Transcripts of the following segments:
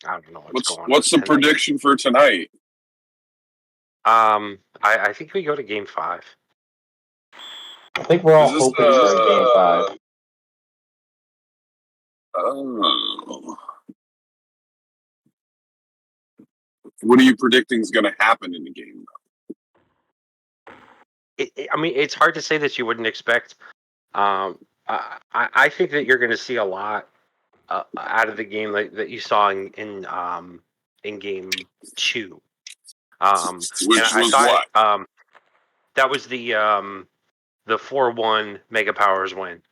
I don't know what's What's going on what's the tonight. prediction for tonight? I don't know what's What's going on what's the tonight. prediction for tonight? I think we go to Game 5. I think we're all Is this hoping for a Game 5. Oh. What are you predicting is going to happen in the game? I mean, it's hard to say that you wouldn't expect. I think that you're going to see a lot out of the game that you saw in Game 2. And Which I was thought what? that was the 4-1 Mega Powers win.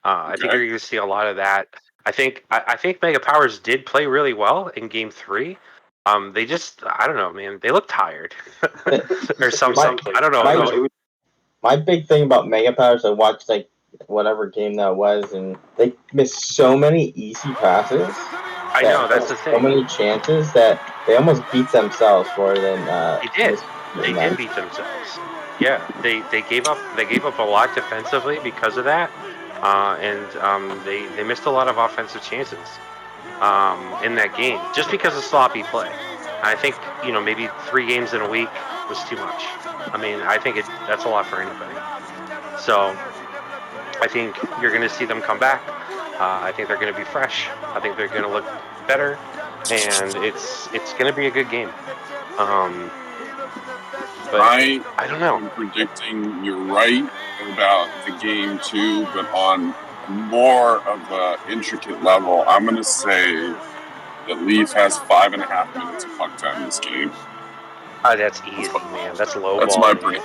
I think Okay. you're going to see a lot of that. I think Mega Powers did play really well in Game 3. They just, I don't know, man. They look tired or something. I don't know. My big thing about Mega Powers, I watched like whatever game that was, and they missed so many easy passes. I know that's the So thing. many chances that they almost beat themselves more than They did. They them. did beat themselves. Yeah, they gave up a lot defensively because of that, and they missed a lot of offensive chances in that game just because of sloppy play. I think maybe 3 games in a week was too much. I mean, I think that's a lot for anybody. So I think you're going to see them come back. I think they're going to be fresh. I think they're going to look better, and it's going to be a good game. But I I don't know. am predicting you're right about the game too, but on more of an intricate level, I'm going to say that Leaf has 5.5 minutes of puck time this game. That's easy, man. That's low That's my balling it.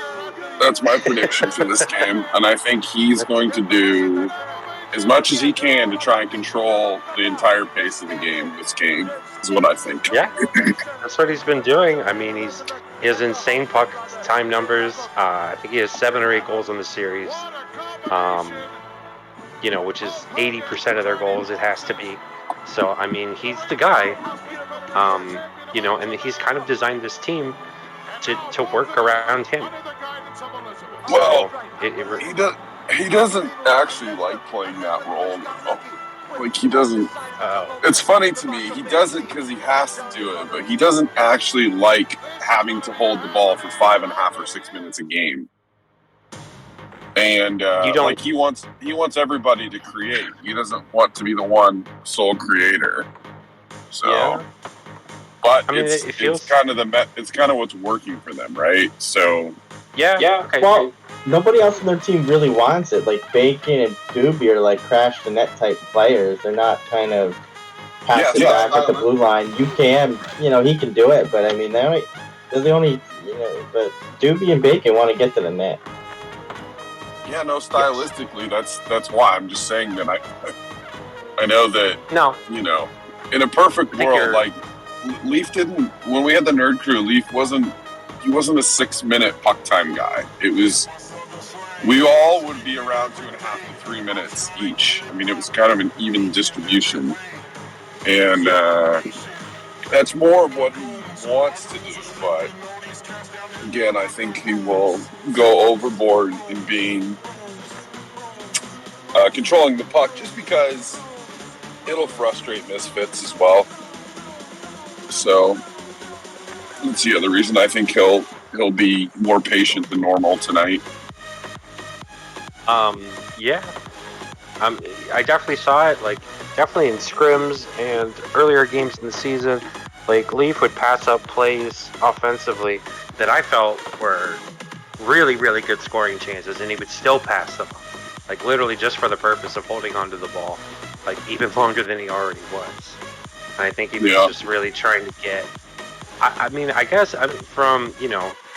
That's my prediction for this game, and I think he's going to do as much as he can to try and control the entire pace of the game. This game is what I think. Yeah, that's what he's been doing. I mean, he has insane puck time numbers. I think he has 7 or 8 goals in the series. Which is 80% of their goals. It has to be. So I mean, he's the guy. And he's kind of designed this team to work around him. Well, So he doesn't actually like playing that role. Like he doesn't. It's funny to me. He does it because he has to do it, but he doesn't actually like having to hold the ball for 5.5 or 6 minutes a game. And like he wants everybody to create. He doesn't want to be the one sole creator. So, yeah. but I mean, it's it feels kind of what's working for them, right? So yeah. Okay. Well, nobody else in their team really wants it. Like Bacon and Doobie are like crash the net type players. They're not kind of pass it back at the blue line. You can, he can do it, but I mean, they're the only, but Doobie and Bacon want to get to the net. Yeah, no, stylistically, that's why I'm just saying that I know that in a perfect world, like Leaf didn't when we had the Nerd Crew, Leaf wasn't a 6-minute puck time guy. It was we all would be around 2.5 to 3 minutes each. I mean, it was kind of an even distribution, and that's more of what he wants to do. But again, I think he will go overboard in being controlling the puck, just because it'll frustrate Misfits as well. So that's the other reason I think he'll be more patient than normal tonight. Yeah. I definitely saw it, like, definitely in scrims and earlier games in the season. Like, Leaf would pass up plays offensively that I felt were really, really good scoring chances, and he would still pass them up. Like, literally just for the purpose of holding onto the ball, like, even longer than he already was. And I think he was just really trying to get... I guess from,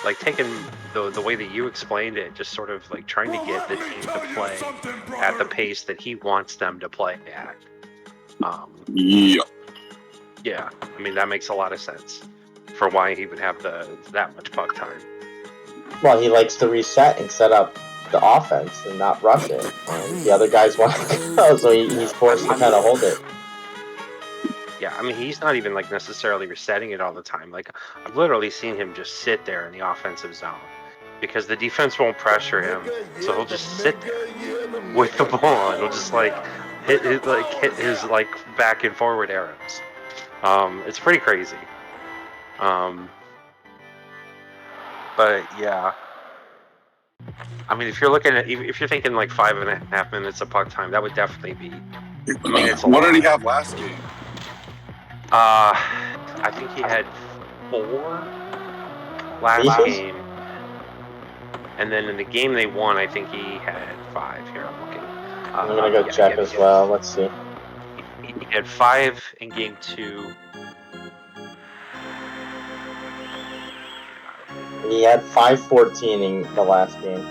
like, taking the way that you explained it, just sort of like trying to get the team to play at the pace that he wants them to play at. Yeah, I mean, that makes a lot of sense for why he would have that much puck time. Well, he likes to reset and set up the offense and not rush it. And the other guys want to go, so he's forced to kind of hold it. Yeah, I mean, he's not even like necessarily resetting it all the time. Like, I've literally seen him just sit there in the offensive zone because the defense won't pressure him, so he'll just sit there with the ball and he'll just like hit his like back and forward arrows. It's pretty crazy. But yeah, I mean, if you're thinking like 5.5 minutes of puck time, that would definitely be. I mean, it's a what lot. did he have last game? I think he had 4 last game, and then in the game they won, I think he had 5. Here, I'm looking. I'm gonna go check as well. Let's see. He had 5 in game 2. He had 5:14 in the last game.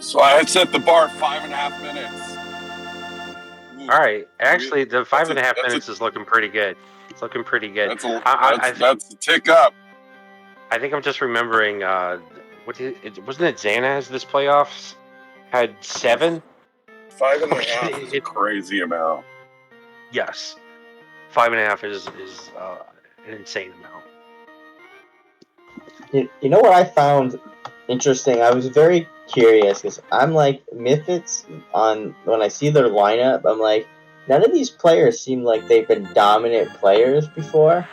So I had set the bar 5.5 minutes. All right, actually, the 5.5 minutes is looking pretty good. It's looking pretty good. That's a tick up. I think I'm just remembering. Wasn't it Xanaz this playoffs had 7? 5.5 is a crazy amount. Yes, 5.5 is an insane amount. You know what I found interesting? I was very curious because I'm like Misfits when I see their lineup, I'm like, none of these players seem like they've been dominant players before.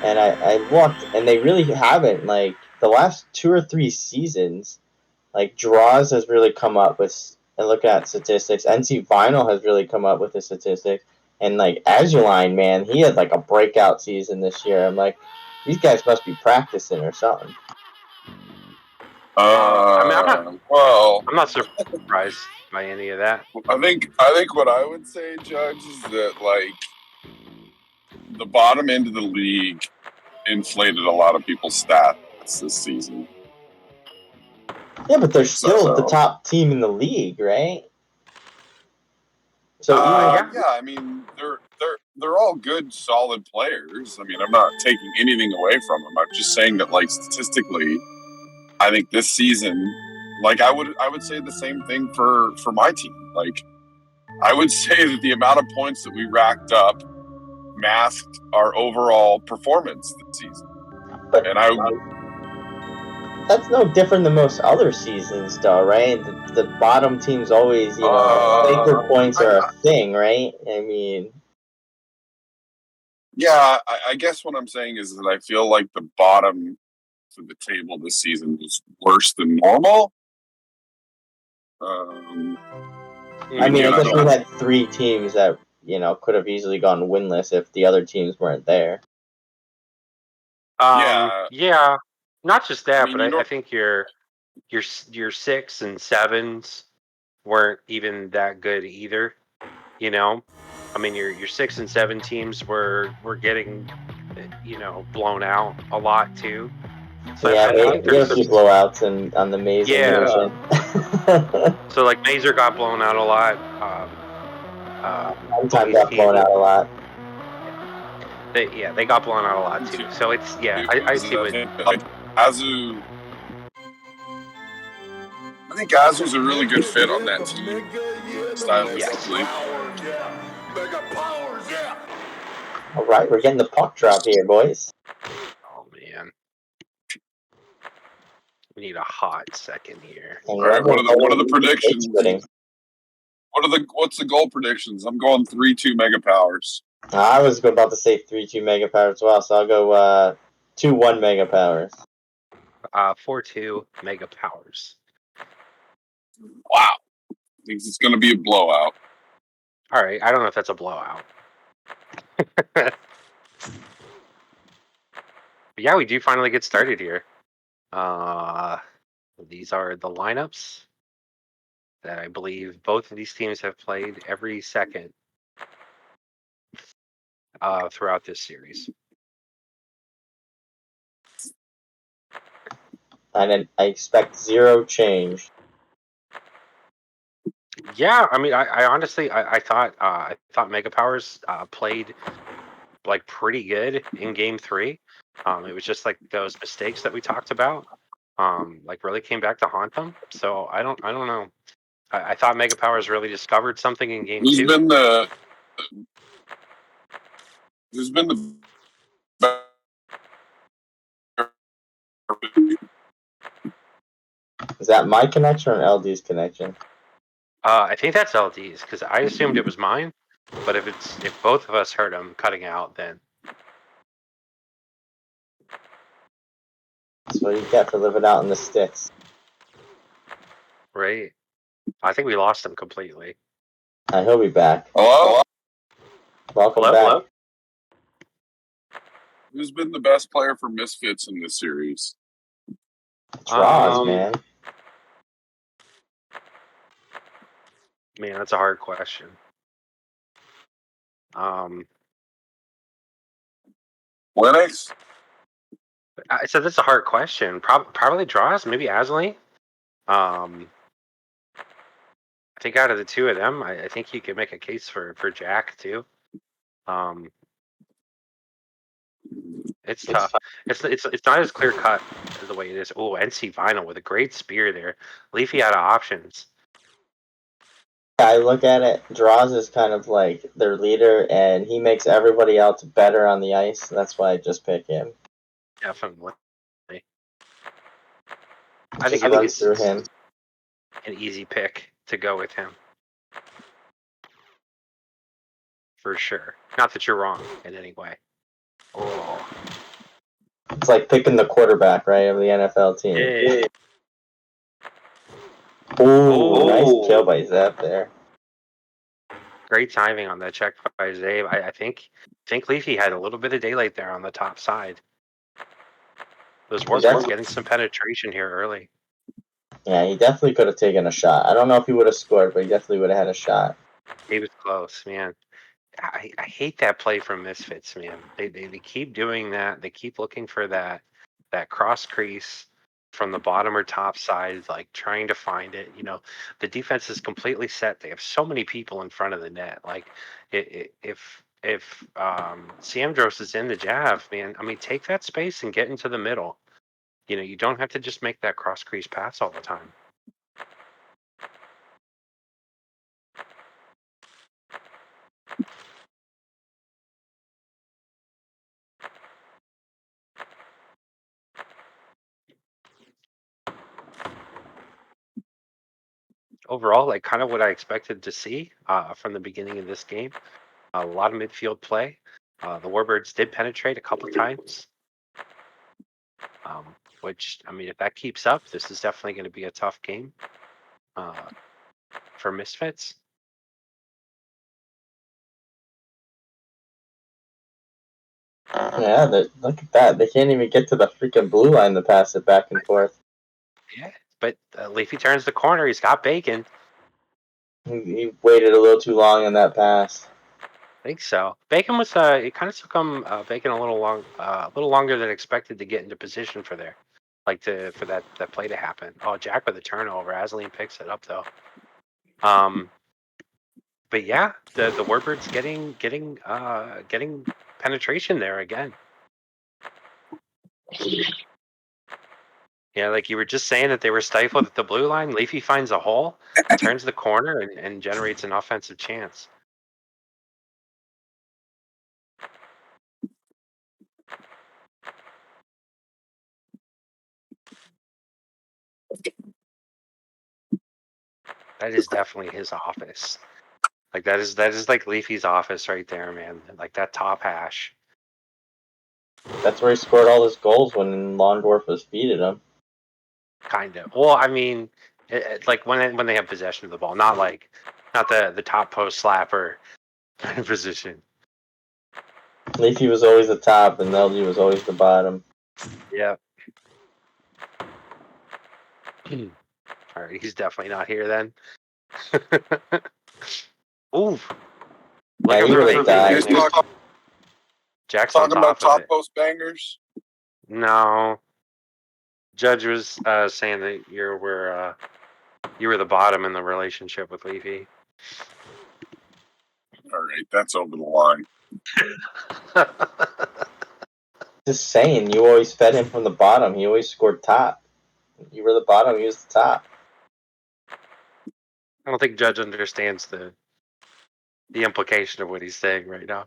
And I looked, and they really haven't. Like the last 2 or 3 seasons, like Draws has really come up with. And look at statistics. NC Vinyl has really come up with the statistics. And like Azuline, man, he had like a breakout season this year. I'm like, these guys must be practicing or something. I'm not surprised by any of that. I think what I would say, Judge, is that like the bottom end of the league inflated a lot of people's stats this season. Yeah, but they're still the top team in the league, right? So yeah, I mean they're all good, solid players. I mean, I'm not taking anything away from them. I'm just saying that, like, statistically, I think this season, like, I would say the same thing for my team. Like, I would say that the amount of points that we racked up masked our overall performance this season. But that's no different than most other seasons, though, right? The bottom teams always, faker points are a thing, right? I mean, yeah, I guess what I'm saying is that I feel like the bottom of the table this season was worse than normal. I mean, I guess we had 3 teams that could have easily gone winless if the other teams weren't there. Yeah, not just that, but I think your 6 and 7s weren't even that good either. I mean, your 6 and 7 teams were getting blown out a lot too. So yeah, we had a few blowouts on the Mazer division. So like Mazer got blown out a lot. Sometimes got blown out a lot. They got blown out a lot too. So it's I see what. Azu. I think Azu's a really good fit on that team, stylistically. All right, we're getting the puck drop here, boys. Oh man, we need a hot second here. All right, what are the predictions? What's the goal predictions? I'm going 3-2 Mega Powers. I was about to say 3-2 Mega Powers as well, so I'll go 2-1 Mega Powers. 4-2 Mega Powers. Wow. Thinks it's going to be a blowout. All right, I don't know if that's a blowout. But yeah, we do finally get started here. These are the lineups that I believe both of these teams have played every second throughout this series. And I expect 0 change. Yeah, I mean, I honestly, I thought Mega Powers played like pretty good in Game 3. It was just like those mistakes that we talked about, like really came back to haunt them. So I don't know. I thought Mega Powers really discovered something in Game 2. Who's been the Is that my connection or LD's connection? I think that's LD's because I assumed it was mine. But if both of us heard him cutting out, then That's what you get for living out in the sticks. Right. I think we lost him completely. He'll be back. Hello? Welcome back. Hello? Who's been the best player for Misfits in this series? Draws, man. Man, that's a hard question. Linux? I said that's a hard question. Probably Draws, maybe Asley. I think out of the two of them, I think you could make a case for Jack too. It's tough. It's not as clear cut as the way it is. Oh, NC Vinyl with a great spear there. Leafy out of options. I look at it, Draws is kind of like their leader, and he makes everybody else better on the ice. That's why I just pick him. Definitely. I think it's through him. An easy pick to go with him. For sure. Not that you're wrong in any way. Oh. It's like picking the quarterback, right, of the NFL team. Yeah. Ooh, nice kill by Zeb there. Great timing on that check by Zabe. I think Leafy had a little bit of daylight there on the top side. Those Warbirds getting some penetration here early. Yeah, he definitely could have taken a shot. I don't know if he would have scored, but he definitely would have had a shot. He was close, man. I hate that play from Misfits, man. They keep doing that. They keep looking for that cross crease from the bottom or top side, like trying to find it. You know, the defense is completely set. They have so many people in front of the net. Like, if Samdros is in the Jav, man, I mean, take that space and get into the middle. You know, you don't have to just make that cross crease pass all the time. Overall, like kind of what I expected to see from the beginning of this game. A lot of midfield play. The Warbirds did penetrate a couple times, which, I mean, if that keeps up, this is definitely going to be a tough game for Misfits. Yeah, look at that. They can't even get to the freaking blue line to pass it back and forth. Yeah, but Leafy turns the corner. He's got Bacon. He waited a little too long on that pass. I think so. Bacon was it kind of took him Bacon a little longer than expected to get into position for there, like for that play to happen. Oh, Jack with a turnover. Asley picks it up though. But yeah, the Warbirds getting penetration there again. Yeah, like you were just saying that they were stifled at the blue line. Leafy finds a hole, turns the corner, and generates an offensive chance. That is definitely his office. Like that is like Leafy's office right there, man. Like that top hash. That's where he scored all his goals when Londorf was feeding him. Kind of. Well, I mean, like when they have possession of the ball, not the top post slapper kind of position. Leafy was always the top, and LG was always the bottom. Yeah. All right, he's definitely not here then. Ooh. Yeah, he would have died. Jack's talking on top about top of it. post bangers? No. Judge was saying that you were the bottom in the relationship with Leafy. All right, that's over the line. Just saying, you always fed him from the bottom. He always scored top. You were the bottom, he was the top. I don't think Judge understands the implication of what he's saying right now.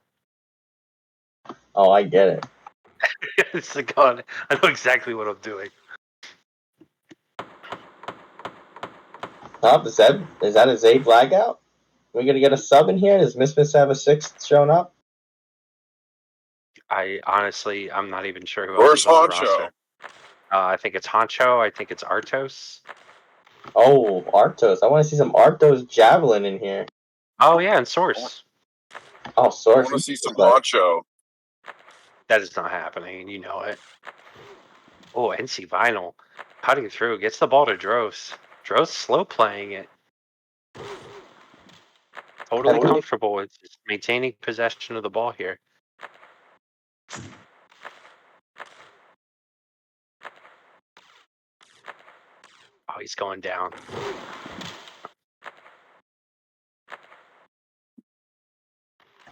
Oh, I get it. It's like, God, I know exactly what I'm doing. Is that a Zabe flagout? Are we gonna get a sub in here? Does Misfits have a sixth shown up? I'm not even sure who Where's else is on the roster. I think it's Honcho. I think it's Artos. Oh, Artos. I want to see some Artos Javelin in here. Oh, yeah, and Source. Oh, Source. I want to see some Honcho. That is not happening. You know it. Oh, NC Vinyl. Cutting through. Gets the ball to Dross. Dross slow playing it. Totally comfortable with just maintaining possession of the ball here. Oh, he's going down.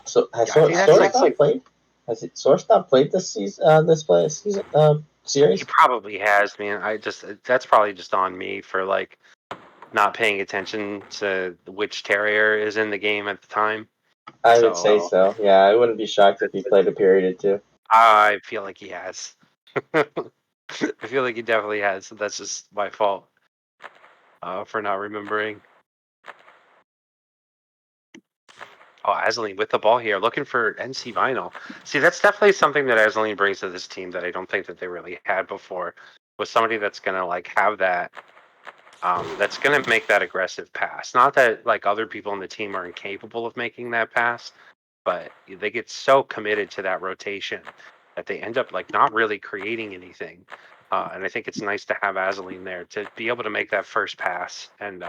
So has Source not played? Has Source not played this season? Series? He probably has, man. That's probably just on me for like not paying attention to which terrier is in the game at the time. I would say so. Yeah, I wouldn't be shocked if he played a period or two. I feel like he has. I feel like he definitely has. So that's just my fault for not remembering. Oh, Azaleen with the ball here, looking for NC Vinyl. See, that's definitely something that Azaleen brings to this team that I don't think that they really had before. Was somebody that's gonna like have that, that's gonna make that aggressive pass. Not that like other people on the team are incapable of making that pass, but they get so committed to that rotation that they end up like not really creating anything. And I think it's nice to have Azaleen there to be able to make that first pass and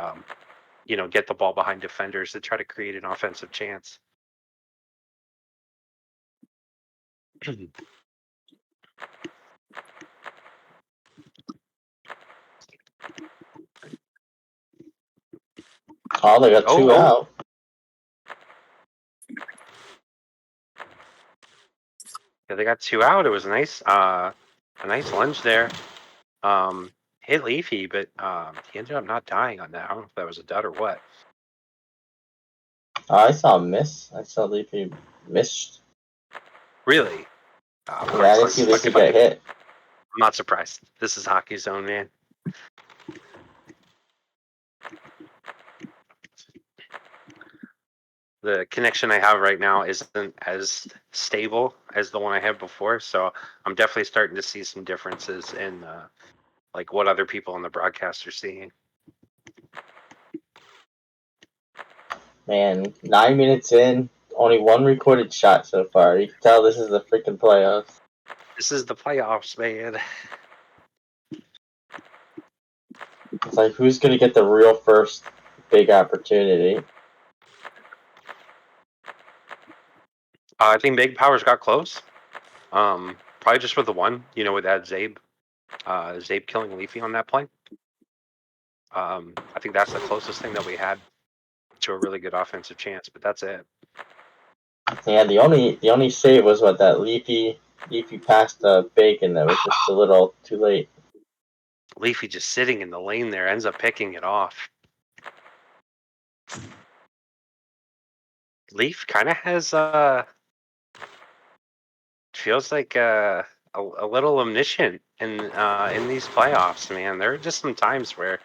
get the ball behind defenders to try to create an offensive chance. Oh, they got two out. Yeah, they got two out. It was nice. A nice lunge there. Hit Leafy, but he ended up not dying on that. I don't know if that was a dud or what. I saw him miss. I saw Leafy missed. Really? Yeah, I didn't see Leafy get hit. I'm not surprised. This is Hockey Zone, man. The connection I have right now isn't as stable as the one I had before, so I'm definitely starting to see some differences in like what other people on the broadcast are seeing. Man, 9 minutes in, only one recorded shot so far. You can tell this is the freaking playoffs. This is the playoffs, man. It's like, who's going to get the real first big opportunity? I think Big Powers got close. Probably just with the one, with that Zabe killing Leafy on that play. I think that's the closest thing that we had to a really good offensive chance, but that's it. Yeah, the only save was what, that Leafy pass to Bacon that was just a little too late. Leafy just sitting in the lane there ends up picking it off. Leaf kind of has feels like a little omniscient in these playoffs, man. There are just some times where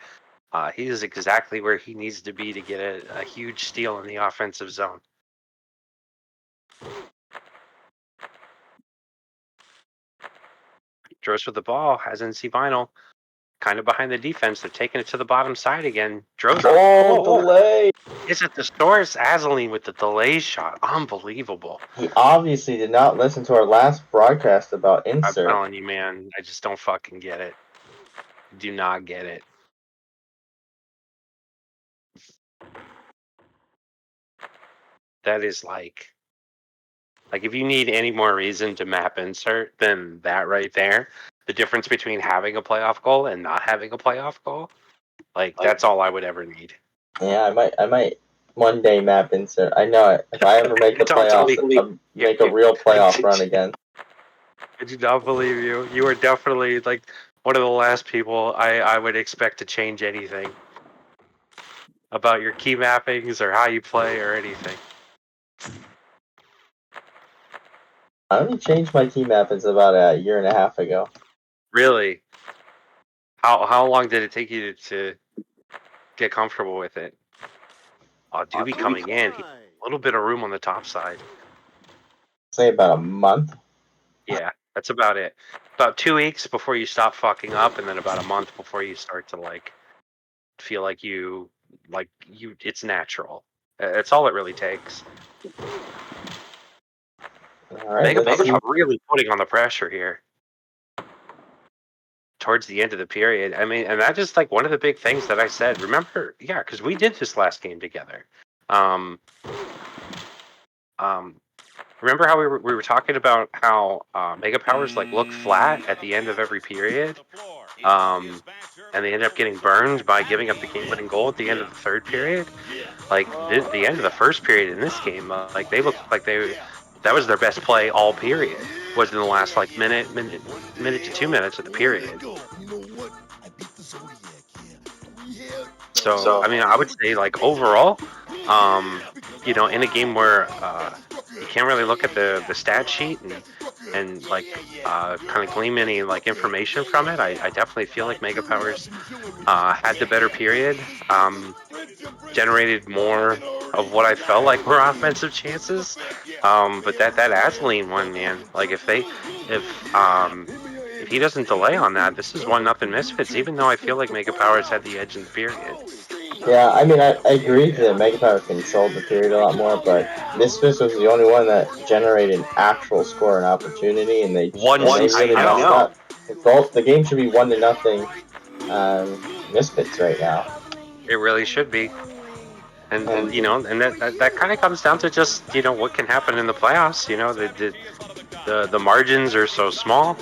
he is exactly where he needs to be to get a huge steal in the offensive zone. Dross with the ball, has NC Vinyl, kind of behind the defense. They're taking it to the bottom side again. Dross. Delay! Is it the Source? Azaleen with the delay shot. Unbelievable. He obviously did not listen to our last broadcast about insert. I'm telling you, man, I just don't fucking get it. Do not get it. That is like if you need any more reason to map insert than that right there, the difference between having a playoff goal and not having a playoff goal, that's all I would ever need. Yeah, I might one day map insert. I know it. If I ever make the playoffs, I'll make a real playoff run again. I do not believe you. You are definitely like one of the last people I would expect to change anything about your key mappings or how you play or anything. I only changed my key mappings about a year and a half ago. Really? How long did it take you to get comfortable with it? Oh, Doobie coming in. A little bit of room on the top side. Say about a month. Yeah, that's about it. about 2 weeks before you stop fucking up, and then about a month before you start to like feel like you it's natural. It's all it really takes. All right, I'm really putting on the pressure here towards the end of the period. I mean, and that's just like one of the big things that I said. Remember, yeah, because we did this last game together. Remember how we were talking about how Mega Powers like look flat at the end of every period, and they end up getting burned by giving up the game-winning goal at the end of the third period. Like the end of the first period in this game, like they looked like that was their best play all period. Was in the last like minute to 2 minutes of the period. So I mean, I would say like overall, in a game where you can't really look at the stat sheet and like kind of glean any like information from it, I definitely feel like Mega Powers had the better period, generated more of what I felt like were offensive chances. But that Azzline one, man, like if he doesn't delay on that, this is 1-0 Misfits. Even though I feel like Mega Powers had the edge in the period. Yeah, I mean, I agree that Mega Power controlled the period a lot more, but Misfits was the only one that generated an actual score and opportunity, and they really messed up. The game should be 1-0 Misfits right now. It really should be. And that kind of comes down to just what can happen in the playoffs. The margins are so small.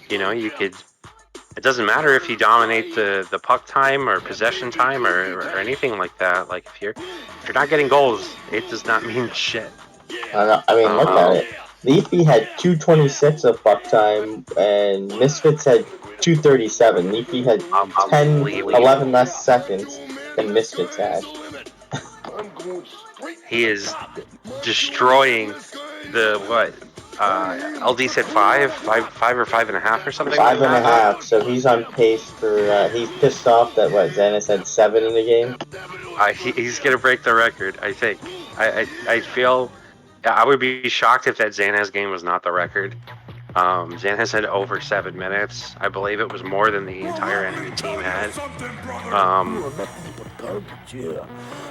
It doesn't matter if you dominate the puck time or possession time or anything like that. Like if you're not getting goals, it does not mean shit. I mean, look at it. Leafy had 2:26 of puck time, and Misfits had 2:37. Leafy had 11 less seconds than Misfits had. He is destroying the what? LD said 5 or 5.5 or something. 5.5. So he's on pace for. He's pissed off that Xanis had 7 in the game. He's gonna break the record. I think. I feel. I would be shocked if that Xanas game was not the record. Xanas had over 7 minutes. I believe it was more than the entire enemy team had.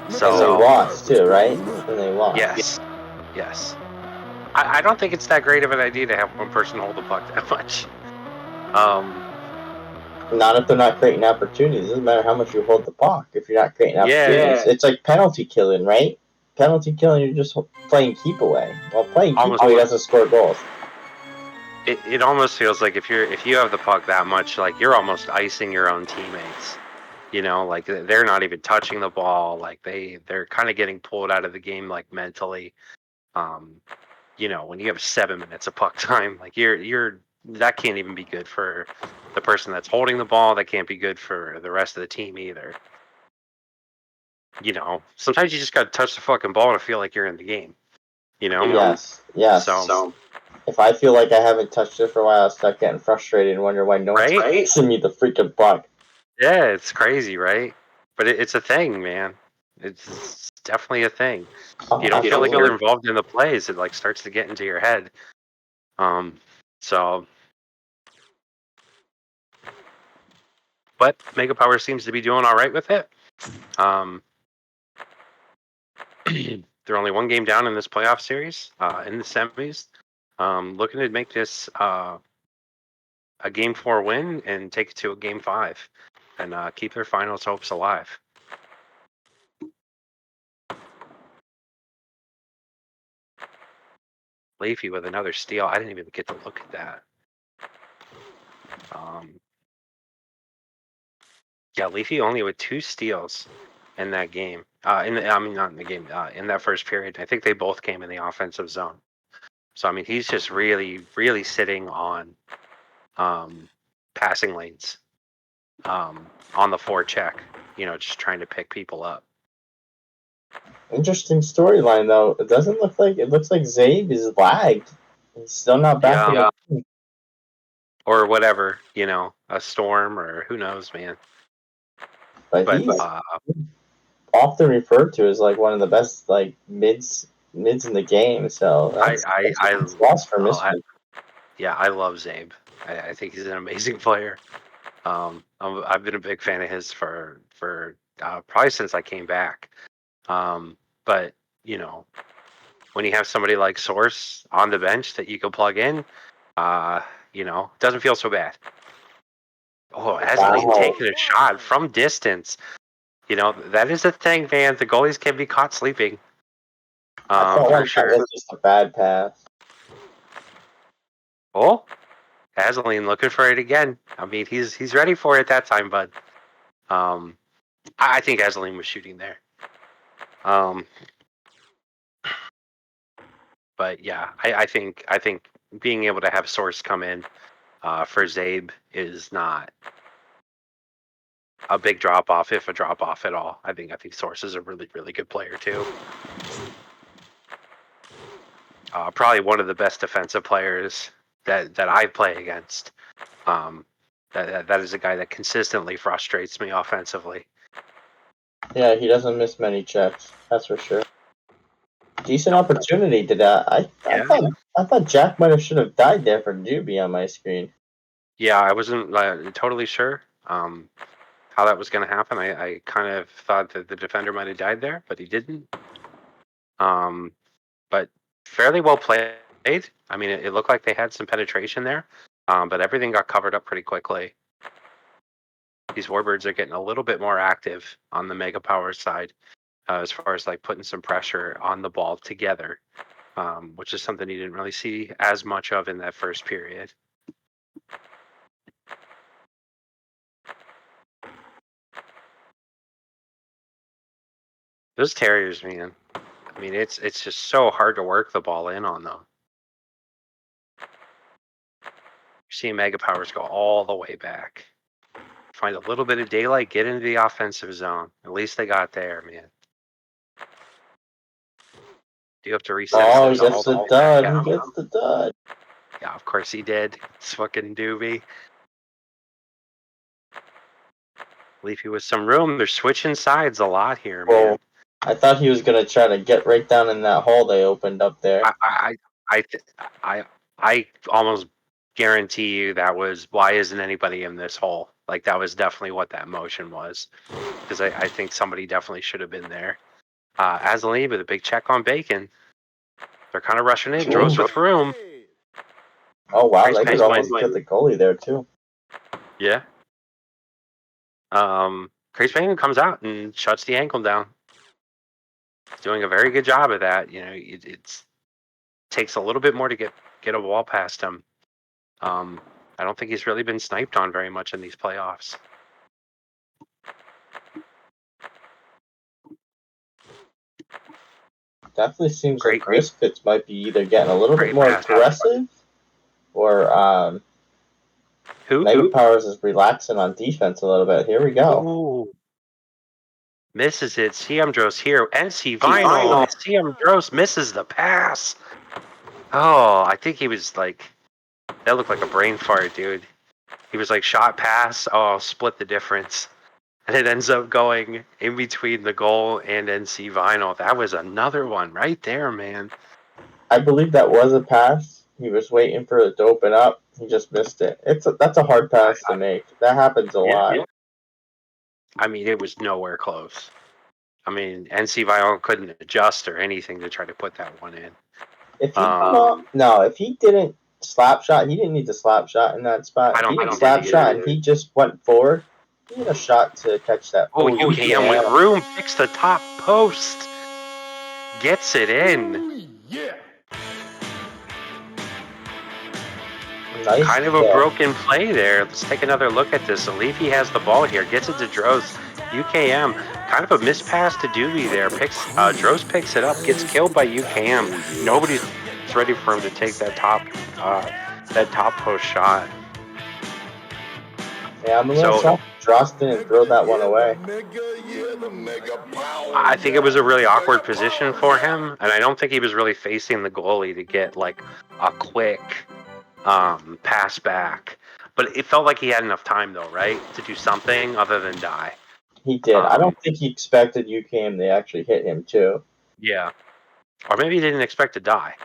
So they lost too, right? And they lost. Yes. I don't think it's that great of an idea to have one person hold the puck that much. Not if they're not creating opportunities. It doesn't matter how much you hold the puck if you're not creating opportunities. It's like penalty killing, right? Penalty killing, you're just playing keep away. Well, playing keep away doesn't score goals. It almost feels like if you have the puck that much, like you're almost icing your own teammates. Like they're not even touching the ball. Like they're kind of getting pulled out of the game, like mentally. When you have 7 minutes of puck time, like you're that can't even be good for the person that's holding the ball. That can't be good for the rest of the team either. Sometimes you just got to touch the fucking ball to feel like you're in the game. Yes. So if I feel like I haven't touched it for a while, I'll start getting frustrated and wonder why no one's passing me the freaking puck. Yeah, it's crazy, right? But it's a thing, man. It's definitely a thing. If you don't feel like you're involved in the plays, it like starts to get into your head. But Mega Power seems to be doing all right with it. They're only one game down in this playoff series, in the semis. Looking to make this a Game 4 win and take it to a Game 5 and keep their finals hopes alive. Leafy with another steal. I didn't even get to look at that. Leafy only with 2 steals in that game. Not in the game. In that first period, I think they both came in the offensive zone. So I mean, he's just really, really sitting on passing lanes, on the forecheck. Just trying to pick people up. Interesting storyline though. It looks like Zabe is lagged. He's still not back. Yeah. Or whatever, a storm or who knows, man. But he's often referred to as like one of the best like mids in the game. So that's I lost for Misfits. I love Zabe. I think he's an amazing player. I've been a big fan of his for probably since I came back. But you know, when you have somebody like Source on the bench that you can plug in, you know, it doesn't feel so bad. Oh, Aslan taking a shot from distance. You know, that is a thing, man. The goalies can be caught sleeping. For sure. It's just a bad pass. Oh, Aslan looking for it again. I mean, he's ready for it that time, bud. I think Aslan was shooting there. But yeah, I think being able to have Source come in for Zabe is not a big drop off, if a drop off at all. I think Source is a really, really good player too. Probably one of the best defensive players that I play against. That is a guy that consistently frustrates me offensively. Yeah, he doesn't miss many checks. That's for sure. Decent opportunity to that. I thought Jack might have should have died there for Doobie on my screen. Yeah, I wasn't totally sure how that was going to happen. I kind of thought that the defender might have died there, but he didn't. But fairly well played. I mean, it looked like they had some penetration there, but everything got covered up pretty quickly. These Warbirds are getting a little bit more active on the Mega Power side as far as like putting some pressure on the ball together, which is something you didn't really see as much of in that first period. Those Terriers, man. I mean, it's just so hard to work the ball in on them. You're seeing Mega Powers go all the way back. Find a little bit of daylight, get into the offensive zone. At least they got there, man. Do you have to reset? Oh, he gets the dud. He gets the dud. Yeah, of course he did. It's fucking Doobie. Leafy with some room. They're switching sides a lot here, man. I thought he was gonna try to get right down in that hole they opened up there. I almost guarantee you that was why isn't anybody in this hole? Like that was definitely what that motion was, because I think somebody definitely should have been there. Aslan with a big check on Bacon. They're kind of rushing in. Droz with room. Oh wow, they could almost get the goalie there too. Yeah. Crazy Bacon comes out and shuts the ankle down. He's doing a very good job of that. You know, it takes a little bit more to get a wall past him. I don't think he's really been sniped on very much in these playoffs. Definitely seems like Misfits might be either getting a little bit more aggressive, or Mega Powers is relaxing on defense a little bit. Here we go. Ooh. Misses it. CM Droz here. NC Vinyl. CM Droz misses the pass. Oh, I think he was like, that looked like a brain fart, dude. He was like shot pass. Oh, split the difference. And it ends up going in between the goal and NC Vinyl. That was another one right there, man. I believe that was a pass. He was waiting for it to open up. He just missed it. That's a hard pass to make. That happens a lot. Yeah. I mean, it was nowhere close. I mean, NC Vinyl couldn't adjust or anything to try to put that one in. If he didn't slap shot, he didn't need to slap shot in that spot. He didn't slap shot, and he just went forward. He had a shot to catch that. Oh, UKM with room, picks the top post, gets it in. Yeah. Nice kind of a broken play there. Let's take another look at this. Leafy has the ball here, gets it to Droz. UKM, kind of a mispass to Doobie there. Droz picks it up, gets killed by UKM. Nobody's ready for him to take that top post shot. Yeah, I'm a little shocked Droz didn't throw that one away. I think it was a really awkward position for him, and I don't think he was really facing the goalie to get like a quick pass back. But it felt like he had enough time though, right? To do something other than die. He did. I don't think he expected UKM to actually hit him too. Yeah. Or maybe he didn't expect to die.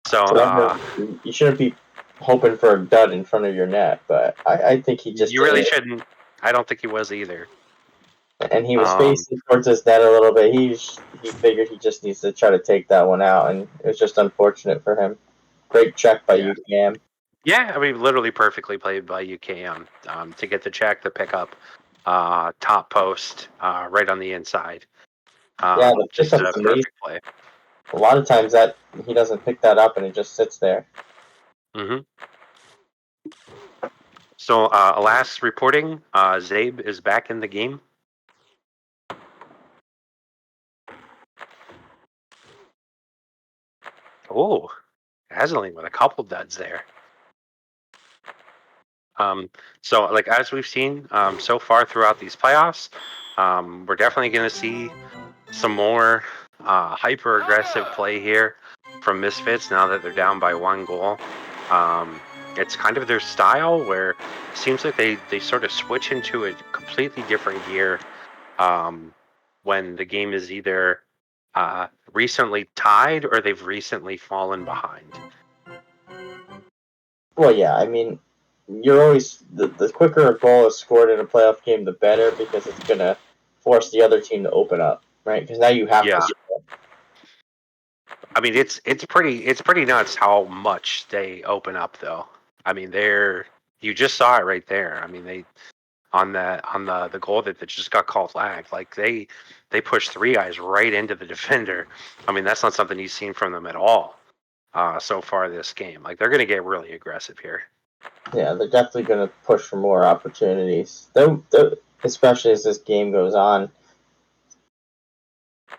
So you shouldn't be hoping for a dud in front of your net, but I think he just you really shouldn't. I don't think he was either. And he was facing towards his net a little bit. He figured he just needs to try to take that one out, and it was just unfortunate for him. Great check by UKM. Yeah, I mean, literally perfectly played by UKM to get the check, the pickup, top post, right on the inside. The just a perfect play. A lot of times that he doesn't pick that up and it just sits there. Mm-hmm. So, last reporting, Zabe is back in the game. Oh, Hazeling with a couple duds there. So, like, as we've seen so far throughout these playoffs, we're definitely going to see some more hyper aggressive play here from Misfits now that they're down by 1 goal. It's kind of their style where it seems like they sort of switch into a completely different gear when the game is either recently tied or they've recently fallen behind. Well, yeah, I mean, you're always the quicker a goal is scored in a playoff game, the better, because it's gonna force the other team to open up, right? Because now you have to score. I mean, it's pretty nuts how much they open up, though. I mean, you just saw it right there. I mean, they on the goal that just got called lag, like they pushed 3 guys right into the defender. I mean, that's not something you've seen from them at all so far this game. Like, they're going to get really aggressive here. Yeah, they're definitely going to push for more opportunities. They're, especially as this game goes on.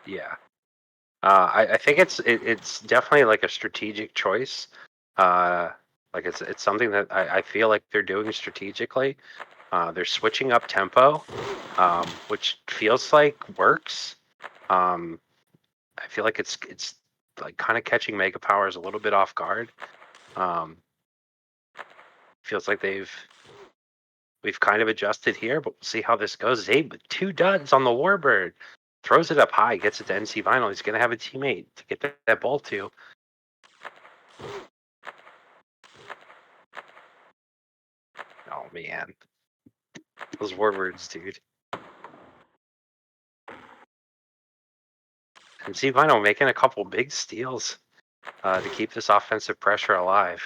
Yeah. I think it's definitely like a strategic choice. Like it's something that I feel like they're doing strategically. They're switching up tempo, which feels like works. I feel like it's like kind of catching Mega Powers a little bit off guard. Feels like we've kind of adjusted here, but we'll see how this goes. Zabe with 2 duds on the Warbird. Throws it up high, gets it to NC Vinyl. He's going to have a teammate to get that ball to. Oh, man. Those Warbirds, dude. NC Vinyl making a couple big steals to keep this offensive pressure alive.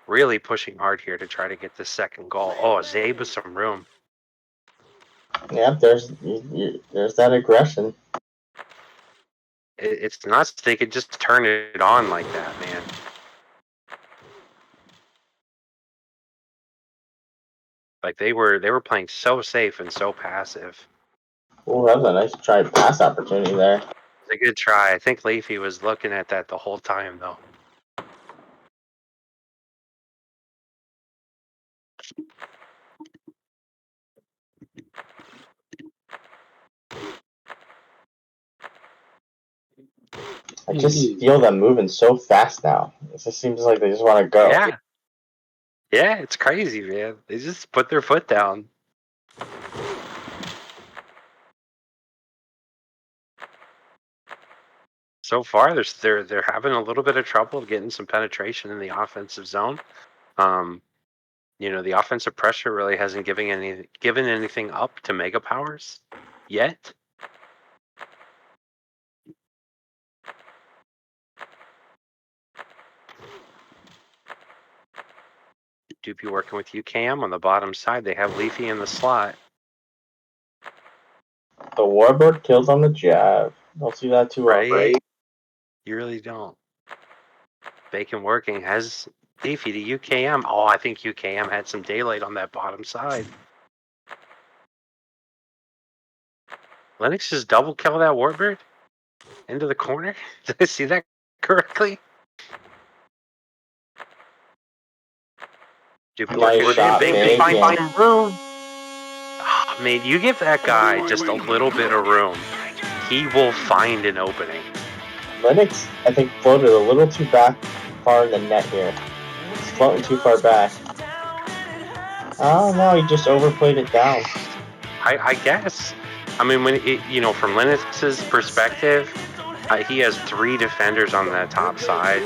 Really pushing hard here to try to get the second goal. Oh, Zabe with some room. Yeah, there's that aggression. It's nuts. They could just turn it on like that, man. Like they were playing so safe and so passive. Oh, that was a nice try pass opportunity there. It's a good try. I think Leafy was looking at that the whole time, though. I just feel them moving so fast now. It just seems like they just want to go. Yeah, it's crazy, man. They just put their foot down. So far, they're having a little bit of trouble getting some penetration in the offensive zone. The offensive pressure really hasn't given anything up to Mega Powers yet. Doopy working with UKM on the bottom side. They have Leafy in the slot. The Warbird kills on the jab. Don't see that too often. Right? You really don't. Bacon working has Leafy to UKM. Oh, I think UKM had some daylight on that bottom side. Lennox just double kill that Warbird into the corner. Did I see that correctly? Nice shot, Bacon find room. Oh, man, you give that guy just a little bit of room, he will find an opening. Lennox, I think, floated a little too far in the net here. He's floating too far back. Oh no, he just overplayed it down. I guess. I mean, when from Lennox's perspective, He has 3 defenders on the top side.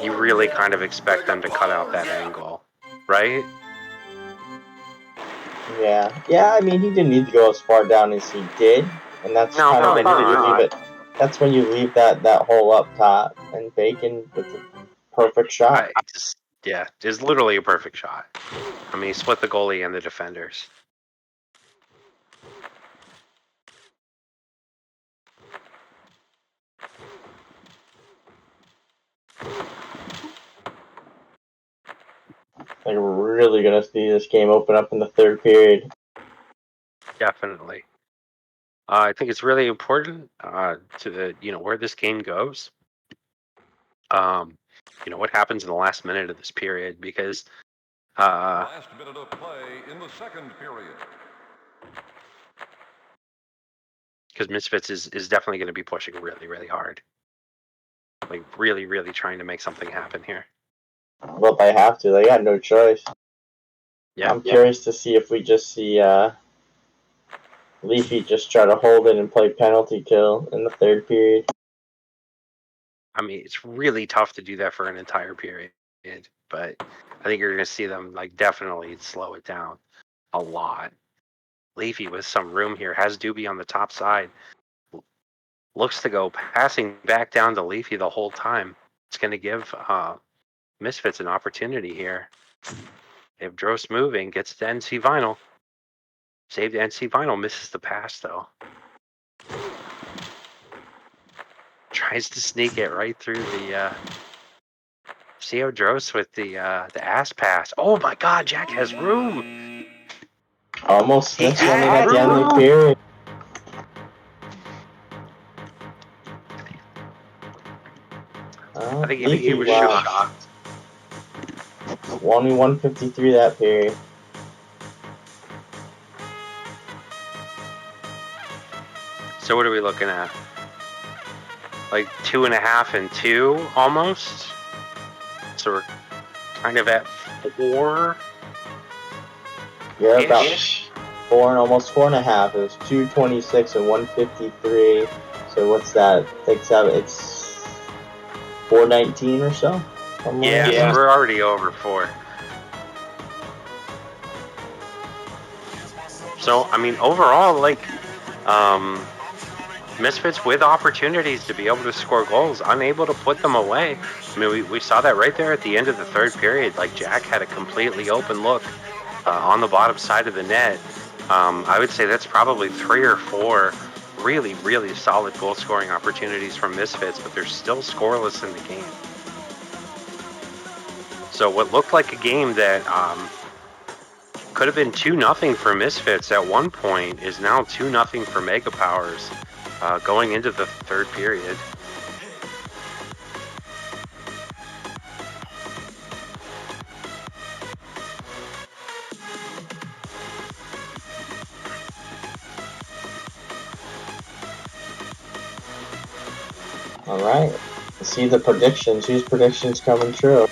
You really kind of expect them to cut out that angle, right? Yeah. I mean, he didn't need to go as far down as he did, and that's kind of when you leave it. That's when you leave that hole up top, and Bacon with the perfect shot. It's literally a perfect shot. I mean, he split the goalie and the defenders. Like, we're really going to see this game open up in the third period. Definitely. I think it's really important to the where this game goes. What happens in the last minute of this period, because last minute of play in the second period. Because Misfits is definitely going to be pushing really, really hard. Like, really, really trying to make something happen here. Well, they have to. They got no choice. Yeah. I'm curious to see if we just see Leafy just try to hold it and play penalty kill in the third period. I mean, it's really tough to do that for an entire period, but I think you're going to see them definitely slow it down a lot. Leafy with some room here has Doobie on the top side. Looks to go passing back down to Leafy the whole time. It's going to give Misfits an opportunity here. If Drost moving, gets to NC Vinyl. Saved NC Vinyl, misses the pass though. Tries to sneak it right through the CO Drost with the ass pass. Oh my God, Jack has room. Almost snitched on it at the end of the period. I think he was shocked. Only 153 that period. So what are we looking at? Like 2.5 and 2 almost. So we're kind of at 4. You're about 4 and almost 4.5. It was 226 and 153. So what's that? It's 419 or so. Yeah, we're already over 4. So I mean, overall, Misfits with opportunities to be able to score goals, unable to put them away. I mean, we saw that right there at the end of the third period. Like, Jack had a completely open look on the bottom side of the net. I would say that's probably 3 or 4 really, really solid goal scoring opportunities from Misfits, but they're still scoreless in the game. So what looked like a game that could have been 2-0 for Misfits at one point is now 2-0 for Mega Powers going into the third period. All right. Let's see the predictions. Whose predictions coming true?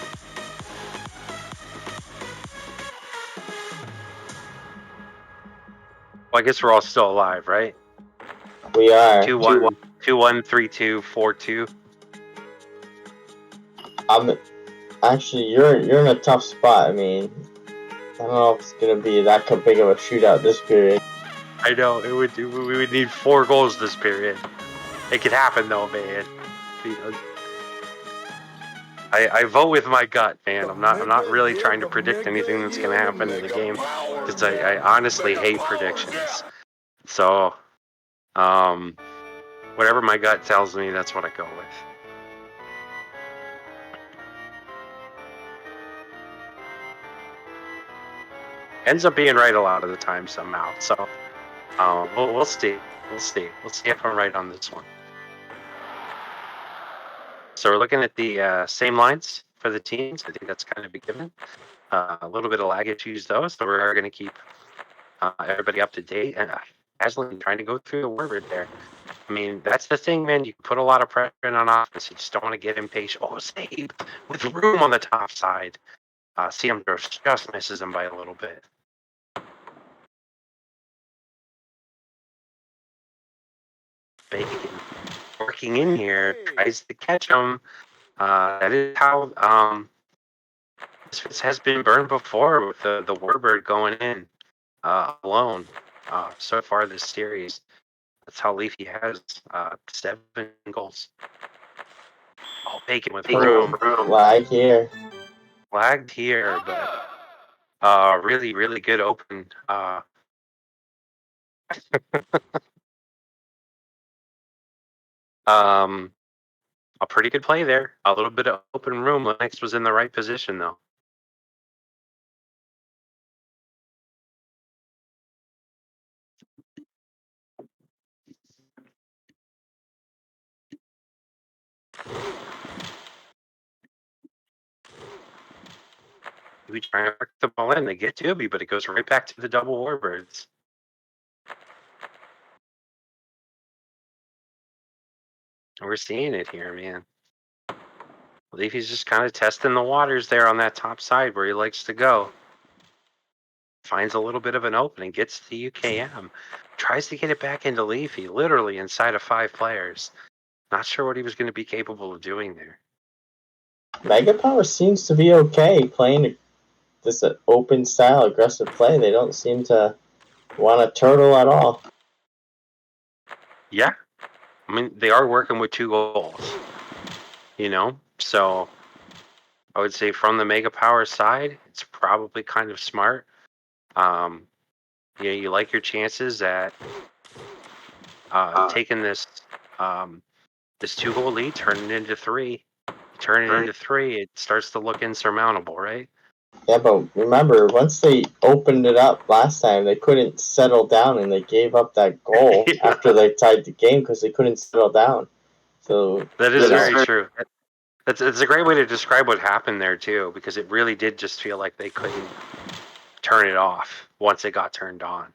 Well, I guess we're all still alive, right? We are. 2-1, 2-1, 3-2, 4-2. Actually, you're in a tough spot. I mean, I don't know if it's gonna be that big of a shootout this period. I know we would need 4 goals this period. It could happen though, man. I vote with my gut, man. I'm not really trying to predict anything that's going to happen in the game, because I honestly hate predictions. So, whatever my gut tells me, that's what I go with. Ends up being right a lot of the time somehow. So, we'll see. We'll see if I'm right on this one. So we're looking at the same lines for the teams. I think that's kind of a given. A little bit of lag issues though, so we're going to keep everybody up to date. And Aslan trying to go through the word there. I mean, that's the thing, man. You can put a lot of pressure on offense. You just don't want to get impatient. Oh, save with room on the top side. CM just misses him by a little bit. Bacon working in here, tries to catch him. That is how Misfits has been burned before with the Warbird going in alone so far this series. That's how Leafy has 7 goals. Oh, Bacon with room. Lag here. Lagged here, but really, really good open. A pretty good play there. A little bit of open room. Lennox was in the right position, though. We try to work the ball in. They get Doobie, but it goes right back to the double Warbirds. We're seeing it here, man. Leafy's just kind of testing the waters there on that top side where he likes to go. Finds a little bit of an opening, gets the UKM, tries to get it back into Leafy, literally inside of 5 players. Not sure what he was going to be capable of doing there. Mega Power seems to be okay playing this open style, aggressive play. They don't seem to want to turtle at all. Yeah. I mean, they are working with 2 goals. So I would say from the Mega Power side, it's probably kind of smart. You like your chances at taking this 2-goal lead, turning it into 3. Turn it into 3, it starts to look insurmountable, right? Yeah, but remember, once they opened it up last time, they couldn't settle down, and they gave up that goal after they tied the game because they couldn't settle down. So that is very true. It's a great way to describe what happened there too, because it really did just feel like they couldn't turn it off once it got turned on.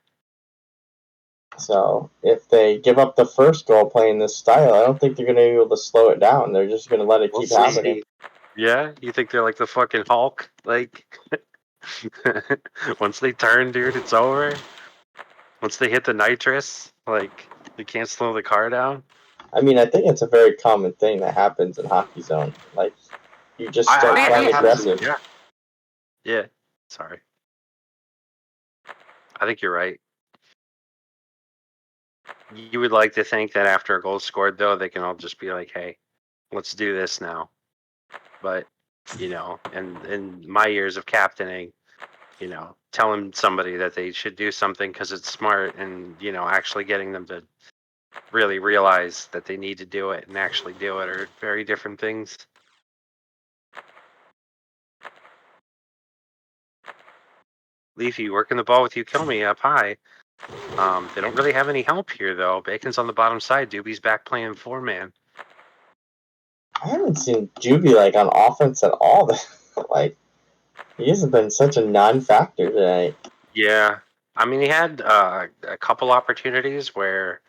So if they give up the first goal playing this style, I don't think they're going to be able to slow it down. They're just going to let it keep happening. Yeah, you think they're like the fucking Hulk? Like, once they turn, dude, it's over. Once they hit the nitrous, like, you can't slow the car down. I mean, I think it's a very common thing that happens in Hockey Zone. Like, you just start playing aggressive. Yeah. Sorry. I think you're right. You would like to think that after a goal scored, though, they can all just be like, hey, let's do this now. But, and in my years of captaining, telling somebody that they should do something because it's smart and, actually getting them to really realize that they need to do it and actually do it are very different things. Leafy working the ball with you, kill me up high. They don't really have any help here, though. Bacon's on the bottom side. Doobie's back playing 4-man. I haven't seen Doobie, like, on offense at all. Like, he hasn't been such a non-factor tonight. Yeah. I mean, he had a couple opportunities where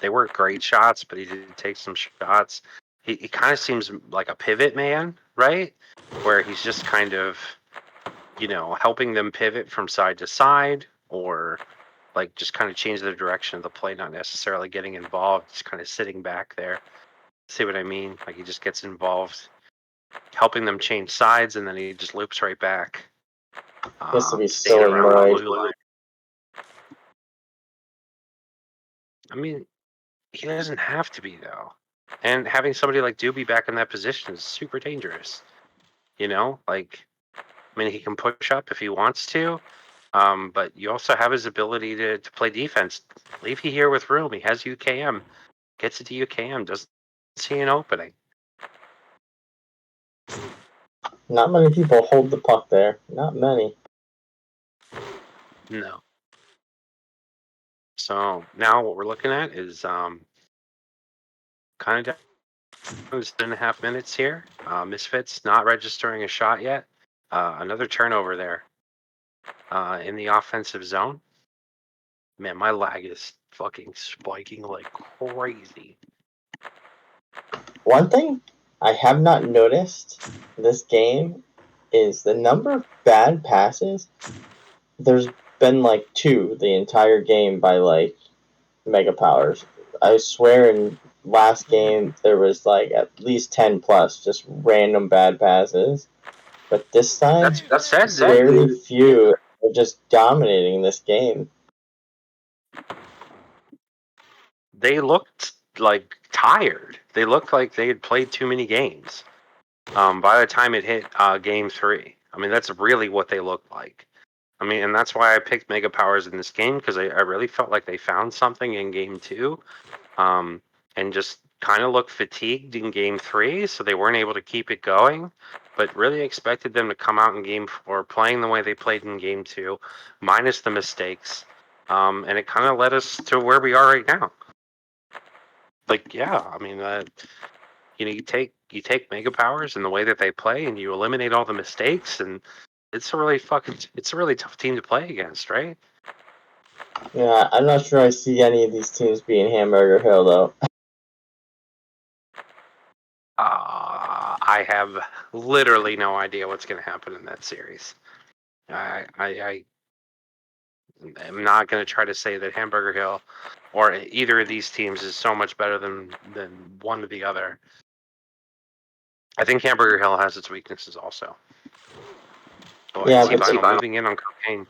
they weren't great shots, but he did take some shots. He kind of seems like a pivot man, right? Where he's just kind of, helping them pivot from side to side or like just kind of change the direction of the play, not necessarily getting involved, just kind of sitting back there. See what I mean? Like he just gets involved, helping them change sides, and then he just loops right back. He has to be so annoyed. I mean, he doesn't have to be, though. And having somebody like Doobie back in that position is super dangerous. Like, I mean, he can push up if he wants to, but you also have his ability to play defense. Leafy here with room. He has UKM. Gets it to UKM. Doesn't see an opening. Not many people hold the puck there. Not many. No. So now what we're looking at is kind of 10.5 minutes here. Misfits not registering a shot yet. Another turnover there in the offensive zone. Man, my lag is fucking spiking like crazy. One thing I have not noticed this game is the number of bad passes. There's been like 2 the entire game by like Mega Powers. I swear in last game there was like at least 10 plus just random bad passes. But this time, that's very few are just dominating this game. They looked like tired. They looked like they had played too many games. By the time it hit game 3, I mean that's really what they looked like. I mean, and that's why I picked Mega Powers in this game, because I really felt like they found something in game 2, and just kind of looked fatigued in game 3, so they weren't able to keep it going. But really expected them to come out in game 4 playing the way they played in game 2, minus the mistakes, and it kind of led us to where we are right now. Like, yeah, I mean, you take Mega Powers and the way that they play, and you eliminate all the mistakes, and it's a really tough team to play against, right? Yeah, I'm not sure I see any of these teams being Hamburger Hill though. I have literally no idea what's going to happen in that series. I am not going to try to say that Hamburger Hill or either of these teams is so much better than one or the other. I think Hamburger Hill has its weaknesses also. Yeah, but Vinyl moving in on cocaine.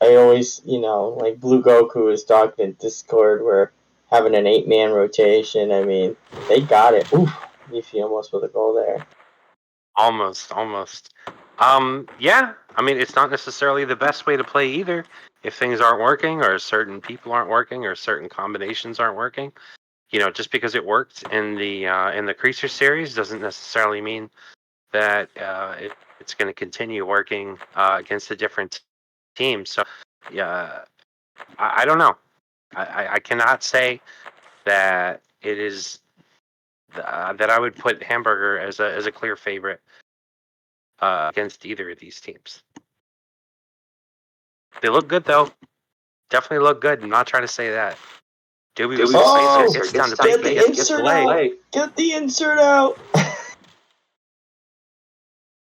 I always, like Blue Goku was talking in Discord, where having an 8-man rotation, I mean, they got it. Oof, Leafy almost with a goal there. Almost. Yeah, I mean, it's not necessarily the best way to play either. If things aren't working, or certain people aren't working, or certain combinations aren't working, just because it worked in the Creaser series doesn't necessarily mean that it's going to continue working against a different team. So, yeah, I don't know. I cannot say that it is that I would put Hamburger as a clear favorite against either of these teams. They look good though. Definitely look good. I'm not trying to say that. Doobie was Spacer gets down to get the insert out. Get the insert out.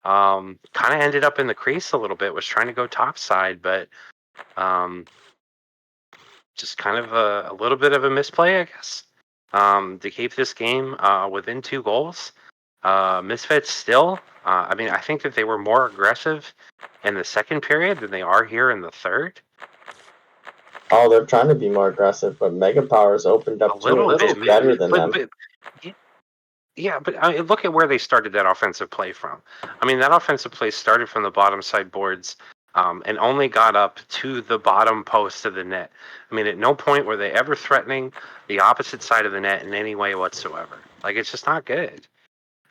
Kind of ended up in the crease a little bit. Was trying to go topside, but just kind of a little bit of a misplay, I guess. To keep this game within 2 goals. Misfits still. I mean, I think that they were more aggressive in the second period than they are here in the third. Oh, they're trying to be more aggressive, but Mega Powers opened up a little bit better than them. But look at where they started that offensive play from. I mean, that offensive play started from the bottom side boards and only got up to the bottom post of the net. I mean, at no point were they ever threatening the opposite side of the net in any way whatsoever. Like, it's just not good.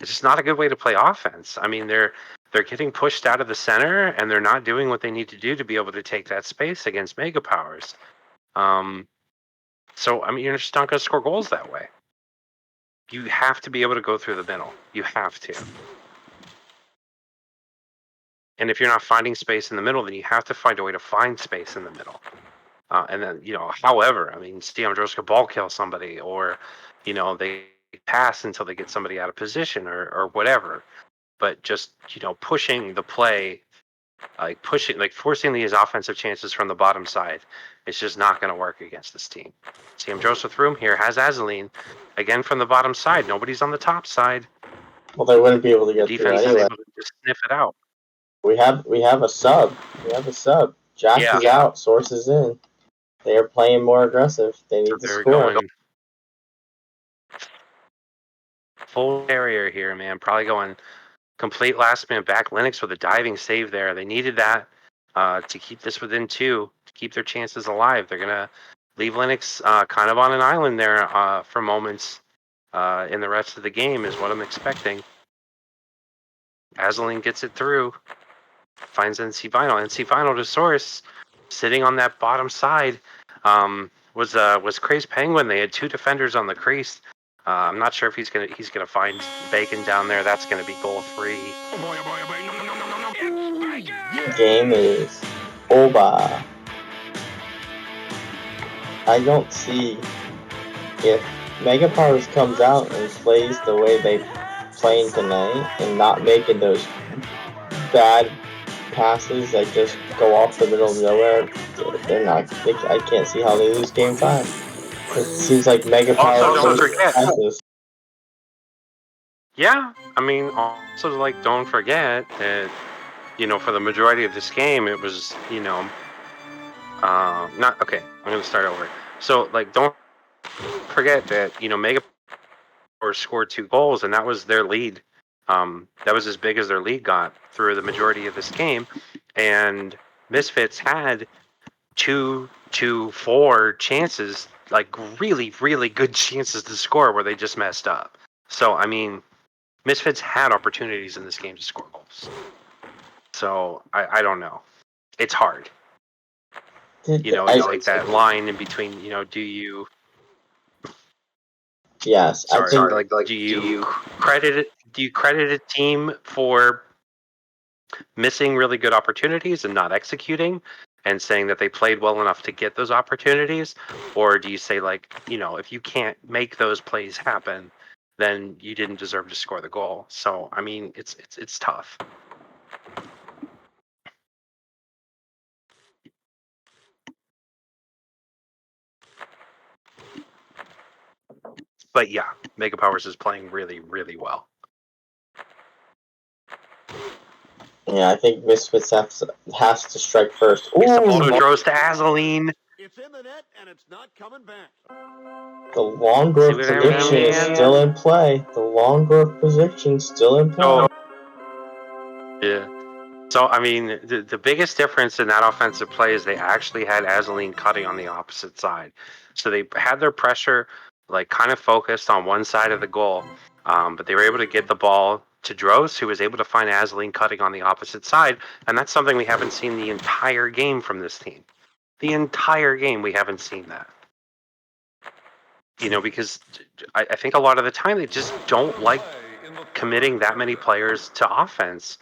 It's just not a good way to play offense. I mean, they're getting pushed out of the center, and they're not doing what they need to do to be able to take that space against Mega Powers. So, I mean, you're just not going to score goals that way. You have to be able to go through the middle. You have to. And if you're not finding space in the middle, then you have to find a way to find space in the middle. And then, however, I mean, Stiamdroska ball kill somebody, or, they pass until they get somebody out of position or whatever. But just, pushing the play, forcing these offensive chances from the bottom side, it's just not going to work against this team. Stiamdrosa through him here, has Azaleen, again from the bottom side. Nobody's on the top side. Well, they wouldn't be able to get defense through anyway. Is able to just sniff it out. We have a sub. Josh is out. Source is in. They are playing more aggressive. They need to score. Going full area here, man. Probably going complete last minute back. Linux with a diving save there. They needed that to keep this within 2, to keep their chances alive. They're going to leave Linux kind of on an island there for moments in the rest of the game is what I'm expecting. Azaleen gets it through. Finds NC Vinyl. NC Vinyl to Source. Sitting on that bottom side was Crazed Penguin. They had 2 defenders on the crease. I'm not sure if he's gonna find Bacon down there. That's gonna be goal 3. Game is over. I don't see if Mega Powers comes out and plays the way they playing tonight and not making those bad passes that just go off the middle of nowhere they're not. I can't see how they lose Game 5. It seems like Mega Power. Also, don't forget. Yeah, I mean, also like don't forget that for the majority of this game, it was not okay. I'm gonna start over. So like, don't forget that Mega Power scored 2 goals, and that was their lead. That was as big as their lead got through the majority of this game, and Misfits had 2 to 4 chances, like really, really good chances to score where they just messed up. So I mean, Misfits had opportunities in this game to score goals. So I don't know. It's hard. It's like that line in between. Do you? Yes, sorry. Like, do you credit a team for missing really good opportunities and not executing, and saying that they played well enough to get those opportunities, or do you say like, if you can't make those plays happen, then you didn't deserve to score the goal? So I mean, it's tough. But yeah, Mega Powers is playing really, really well. Yeah, I think Misfits has to strike first. Ooh, Samoto throws to Azaline. It's in the net and it's not coming back. The Longgrove prediction is still in play. The Longgrove prediction still in play. Yeah. So, I mean, the biggest difference in that offensive play is they actually had Azaline cutting on the opposite side. So they had their pressure like kind of focused on one side of the goal, but they were able to get the ball to Droz, who was able to find Azaline cutting on the opposite side, and that's something we haven't seen the entire game from this team. The entire game, we haven't seen that. Because I think a lot of the time they just don't like committing that many players to offense.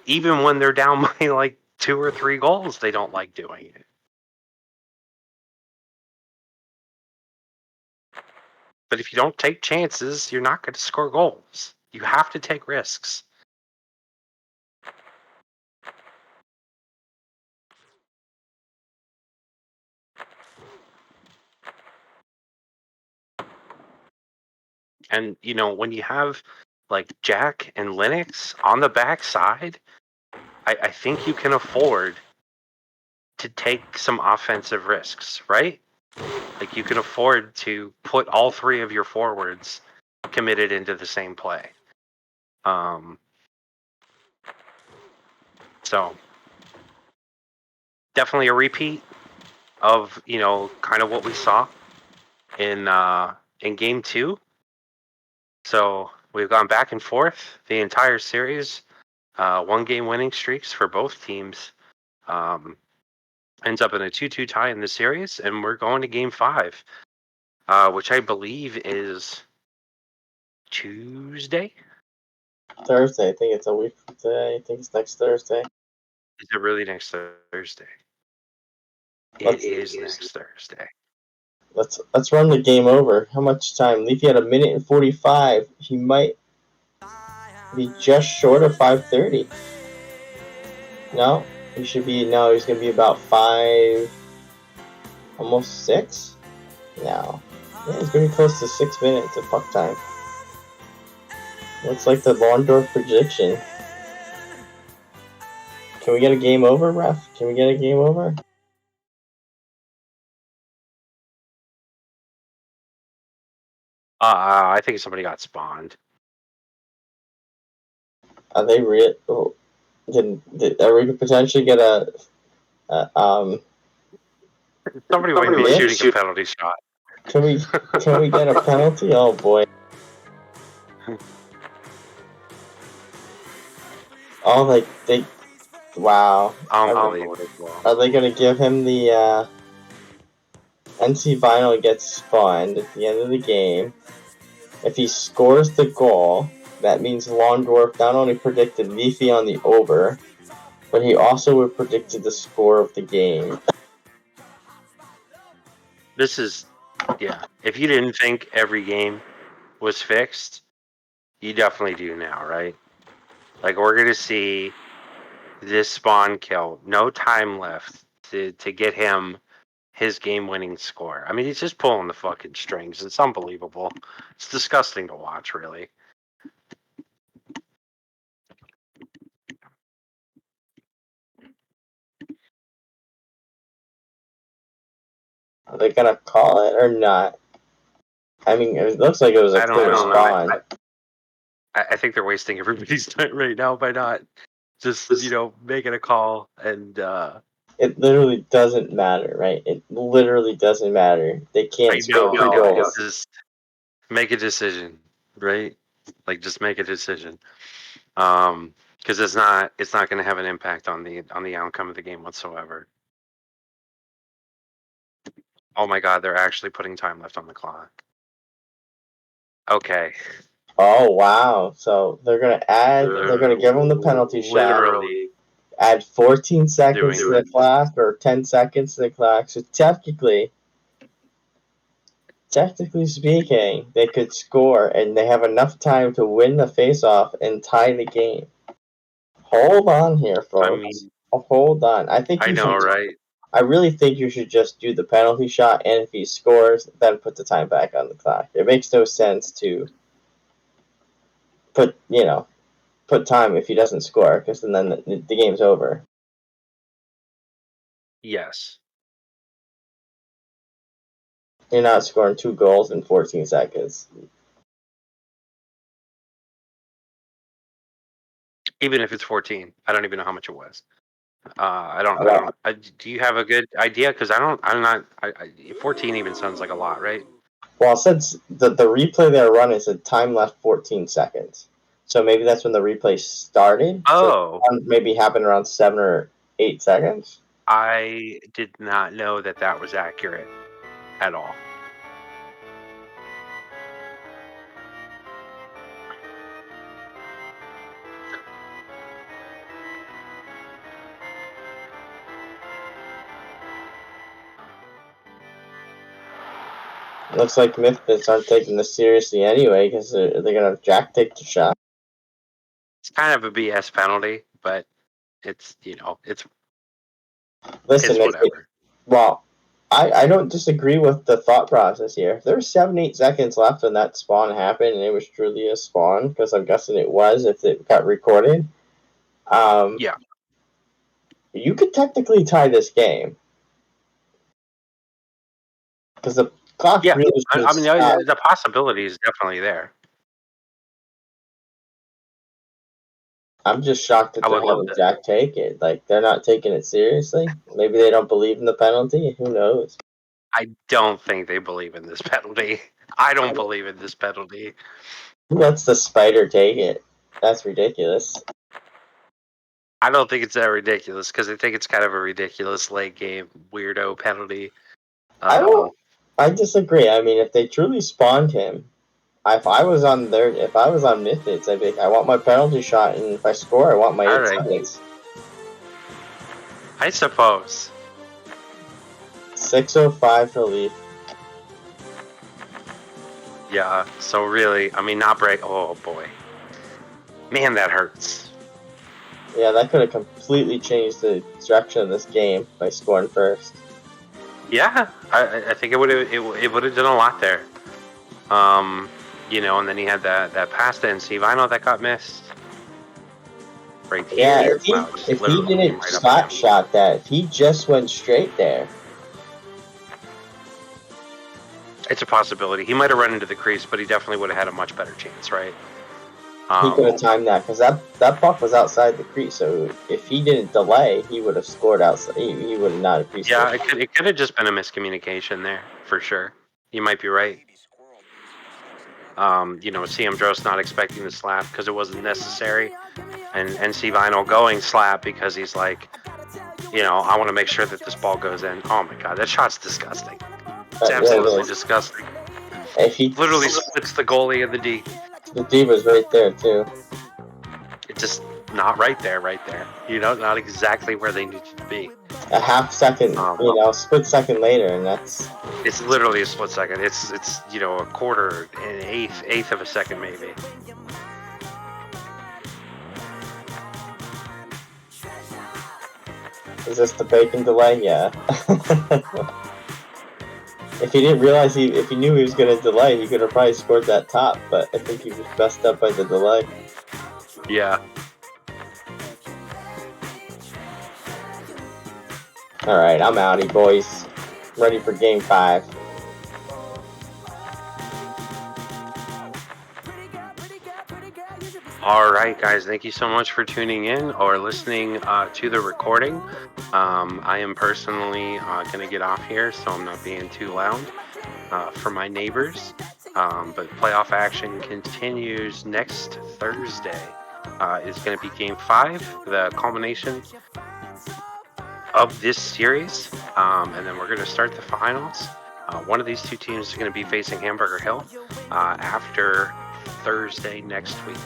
Even when they're down by like 2 or 3 goals, they don't like doing it. But if you don't take chances, you're not going to score goals. You have to take risks. And, when you have like Jack and Linux on the backside, I think you can afford to take some offensive risks, right? Like you can afford to put all 3 of your forwards committed into the same play. So definitely a repeat of kind of what we saw in game 2. So we've gone back and forth the entire series. 1-game winning streaks for both teams. Ends up in a 2-2 tie in the series, and we're going to game 5, which I believe is Tuesday. Thursday. I think it's a week from today. I think it's next Thursday. Is it really next Thursday? It is next Thursday. Let's run the game over. How much time? Leafy had 1:45 minutes. He might be just short of 5:30. No, he should be. No, he's gonna be about 5, almost 6. No, yeah, he's gonna be close to 6 minutes of puck time. Looks like the Longdorf prediction. Can we get a game over, ref? Can we get a game over? I think somebody got spawned. Are they real? Oh, are we potentially get a Somebody might be shooting a penalty shot. Can we get a penalty? Oh boy. Oh, they wow. Unbelievable. Are they gonna give him the NC Vinyl gets spawned at the end of the game? If he scores the goal, that means Longdorf not only predicted Leafy on the over, but he also would predicted the score of the game. This is, yeah. If you didn't think every game was fixed, you definitely do now, right? Like, we're going to see this spawn kill. No time left. to get him his game-winning score. I mean, he's just pulling the fucking strings. It's unbelievable. It's disgusting to watch, really. Are they gonna call it or not? I mean, it looks like it was a clear spawn. I think they're wasting everybody's time right now by not just making a call and. It literally doesn't matter, right? It literally doesn't matter. They can't score 2 goals. Just make a decision, right? Like, just make a decision. Because it's not going to have an impact on the outcome of the game whatsoever. Oh my God, they're actually putting time left on the clock. Okay. Oh wow! So they're gonna add. They're gonna give them the penalty shot. Add 14 seconds to the clock or 10 seconds to the clock. So technically speaking, they could score and they have enough time to win the face-off and tie the game. Hold on here, folks. I mean, hold on. I think you should, right? I really think you should just do the penalty shot, and if he scores, then put the time back on the clock. It makes no sense to put time if he doesn't score, because then the game's over. Yes. You're not scoring 2 goals in 14 seconds. Even if it's 14, I don't even know how much it was. Do you have a good idea? Because I'm not. 14 even sounds like a lot, right? Well, since the replay they're running said time left 14 seconds, so maybe that's when the replay started. Oh, so maybe happened around 7 or 8 seconds. I did not know that was accurate at all. Looks like Misfits aren't taking this seriously anyway, because they're gonna Jack take the shot. It's kind of a BS penalty, but it's it's. Listen, it's whatever. I don't disagree with the thought process here. If there was 7-8 seconds left when that spawn happened, and it was truly a spawn, because I'm guessing it was if it got recorded. Yeah. You could technically tie this game. Because the clock really I mean, the possibility is definitely there. I'm just shocked that they're having Jack take it. Like, they're not taking it seriously. Maybe they don't believe in the penalty. Who knows? I don't think they believe in this penalty. I don't believe in this penalty. Who lets the spider take it? That's ridiculous. I don't think it's that ridiculous, because I think it's kind of a ridiculous late game weirdo penalty. I disagree. I mean, if they truly spawned him, if I was on Misfits, I'd be like, I want my penalty shot, and if I score, I want my 8 seconds. I suppose. 6:05 for Leaf. Yeah, so really, I mean, not break. Oh boy. Man, that hurts. Yeah, that could have completely changed the direction of this game by scoring first. Yeah, I think it would have done a lot there. And then he had that pass to NC Vinyl that got missed. Right here. Yeah, if he didn't shot that, if he just went straight there. It's a possibility. He might have run into the crease, but he definitely would have had a much better chance, right? He could have timed that, because that puck was outside the crease, so if he didn't delay, he would have scored outside. He would have not have creased. Yeah, it could have just been a miscommunication there, for sure. You might be right. CM Drost not expecting the slap because it wasn't necessary, and NC Vinyl going slap because he's like, I want to make sure that this ball goes in. Oh my God, that shot's disgusting. It's absolutely disgusting. If he literally splits the goalie and the D. The D was right there too. It's just not right there. Not exactly where they needed to be. A half second, split second later, and that's. It's literally a split second. It's a quarter, an eighth of a second maybe. Is this the bacon delay? Yeah. If he didn't realize if he knew he was going to delay, he could have probably scored that top, but I think he was messed up by the delay. Yeah. Alright, I'm outie, boys. Ready for game 5. Alright, guys, thank you so much for tuning in or listening to the recording. I am personally going to get off here, so I'm not being too loud for my neighbors. But playoff action continues next Thursday. Is going to be game 5, the culmination of this series. And then we're going to start the finals. One of these two teams is going to be facing Hamburger Hill after Thursday next week.